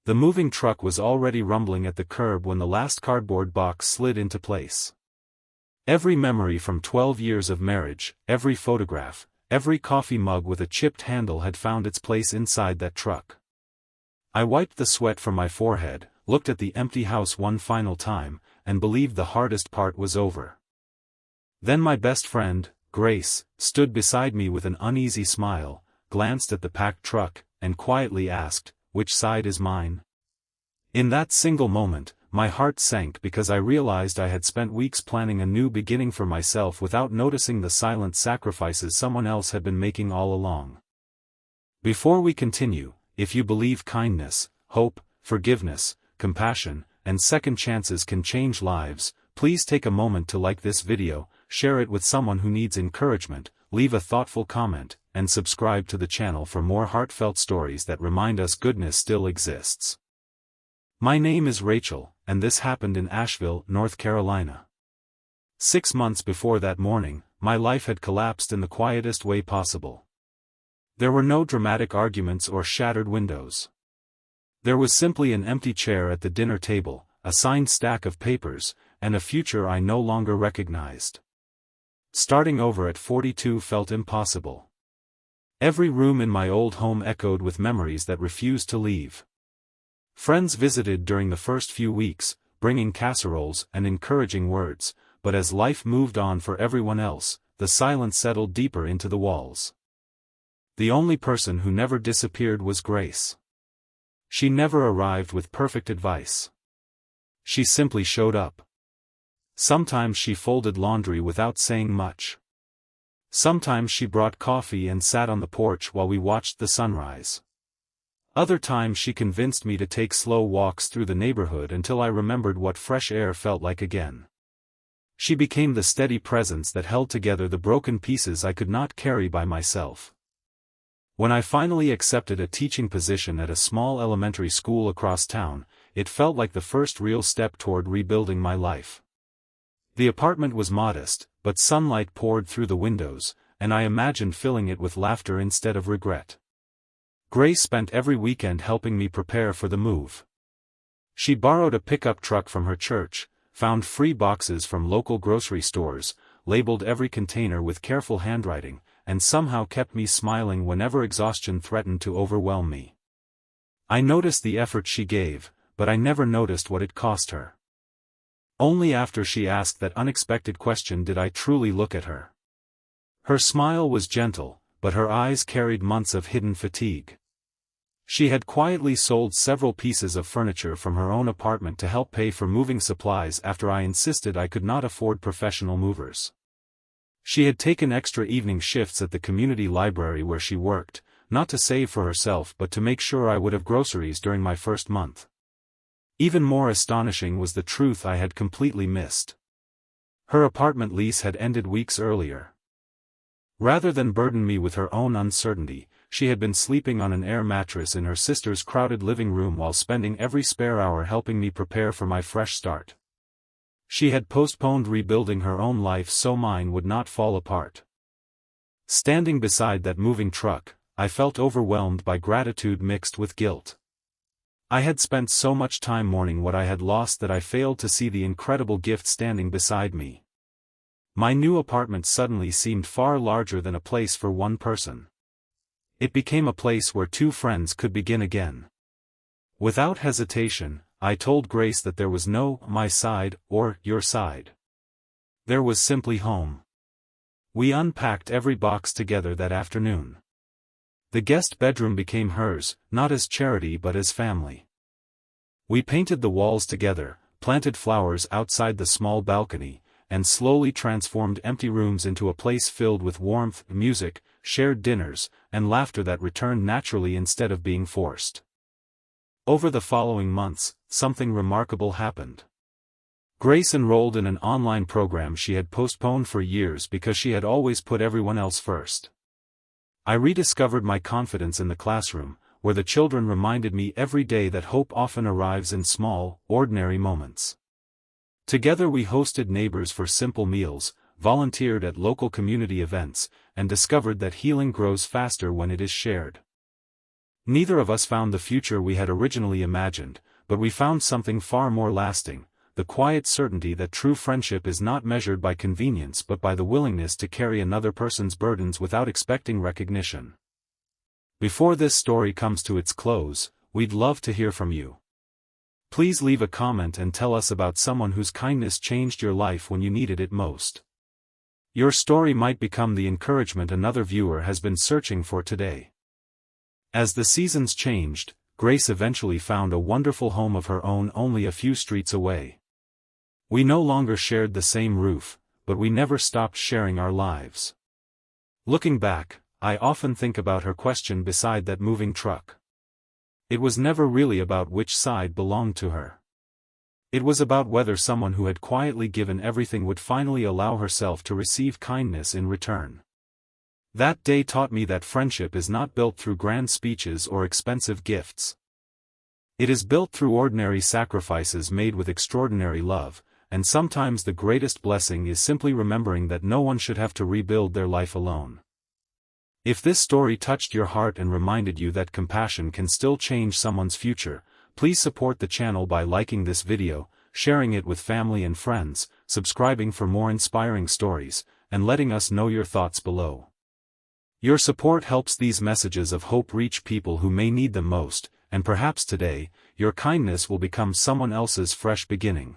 The moving truck was already rumbling at the curb when the last cardboard box slid into place. Every memory from 12 years of marriage, every photograph, every coffee mug with a chipped handle had found its place inside that truck. I wiped the sweat from my forehead, looked at the empty house one final time, and believed the hardest part was over. Then my best friend, Grace, stood beside me with an uneasy smile, glanced at the packed truck, and quietly asked, "Which side is mine?" In that single moment, my heart sank because I realized I had spent weeks planning a new beginning for myself without noticing the silent sacrifices someone else had been making all along. Before we continue, if you believe kindness, hope, forgiveness, compassion, and second chances can change lives, please take a moment to like this video, share it with someone who needs encouragement, leave a thoughtful comment, and subscribe to the channel for more heartfelt stories that remind us goodness still exists. My name is Rachel, and this happened in Asheville, North Carolina. 6 months before that morning, my life had collapsed in the quietest way possible. There were no dramatic arguments or shattered windows. There was simply an empty chair at the dinner table, a signed stack of papers, and a future I no longer recognized. Starting over at 42 felt impossible. Every room in my old home echoed with memories that refused to leave. Friends visited during the first few weeks, bringing casseroles and encouraging words, but as life moved on for everyone else, the silence settled deeper into the walls. The only person who never disappeared was Grace. She never arrived with perfect advice. She simply showed up. Sometimes she folded laundry without saying much. Sometimes she brought coffee and sat on the porch while we watched the sunrise. Other times she convinced me to take slow walks through the neighborhood until I remembered what fresh air felt like again. She became the steady presence that held together the broken pieces I could not carry by myself. When I finally accepted a teaching position at a small elementary school across town, it felt like the first real step toward rebuilding my life. The apartment was modest, but sunlight poured through the windows, and I imagined filling it with laughter instead of regret. Grace spent every weekend helping me prepare for the move. She borrowed a pickup truck from her church, found free boxes from local grocery stores, labeled every container with careful handwriting, and somehow kept me smiling whenever exhaustion threatened to overwhelm me. I noticed the effort she gave, but I never noticed what it cost her. Only after she asked that unexpected question did I truly look at her. Her smile was gentle, but her eyes carried months of hidden fatigue. She had quietly sold several pieces of furniture from her own apartment to help pay for moving supplies after I insisted I could not afford professional movers. She had taken extra evening shifts at the community library where she worked, not to save for herself but to make sure I would have groceries during my first month. Even more astonishing was the truth I had completely missed. Her apartment lease had ended weeks earlier. Rather than burden me with her own uncertainty, she had been sleeping on an air mattress in her sister's crowded living room while spending every spare hour helping me prepare for my fresh start. She had postponed rebuilding her own life so mine would not fall apart. Standing beside that moving truck, I felt overwhelmed by gratitude mixed with guilt. I had spent so much time mourning what I had lost that I failed to see the incredible gift standing beside me. My new apartment suddenly seemed far larger than a place for one person. It became a place where two friends could begin again. Without hesitation, I told Grace that there was no my side or your side. There was simply home. We unpacked every box together that afternoon. The guest bedroom became hers, not as charity but as family. We painted the walls together, planted flowers outside the small balcony, and slowly transformed empty rooms into a place filled with warmth, music, shared dinners, and laughter that returned naturally instead of being forced. Over the following months, something remarkable happened. Grace enrolled in an online program she had postponed for years because she had always put everyone else first. I rediscovered my confidence in the classroom, where the children reminded me every day that hope often arrives in small, ordinary moments. Together we hosted neighbors for simple meals, volunteered at local community events, and discovered that healing grows faster when it is shared. Neither of us found the future we had originally imagined, but we found something far more lasting, the quiet certainty that true friendship is not measured by convenience but by the willingness to carry another person's burdens without expecting recognition. Before this story comes to its close, we'd love to hear from you. Please leave a comment and tell us about someone whose kindness changed your life when you needed it most. Your story might become the encouragement another viewer has been searching for today. As the seasons changed, Grace eventually found a wonderful home of her own only a few streets away. We no longer shared the same roof, but we never stopped sharing our lives. Looking back, I often think about her question beside that moving truck. It was never really about which side belonged to her. It was about whether someone who had quietly given everything would finally allow herself to receive kindness in return. That day taught me that friendship is not built through grand speeches or expensive gifts. It is built through ordinary sacrifices made with extraordinary love, and sometimes the greatest blessing is simply remembering that no one should have to rebuild their life alone. If this story touched your heart and reminded you that compassion can still change someone's future, please support the channel by liking this video, sharing it with family and friends, subscribing for more inspiring stories, and letting us know your thoughts below. Your support helps these messages of hope reach people who may need them most, and perhaps today, your kindness will become someone else's fresh beginning.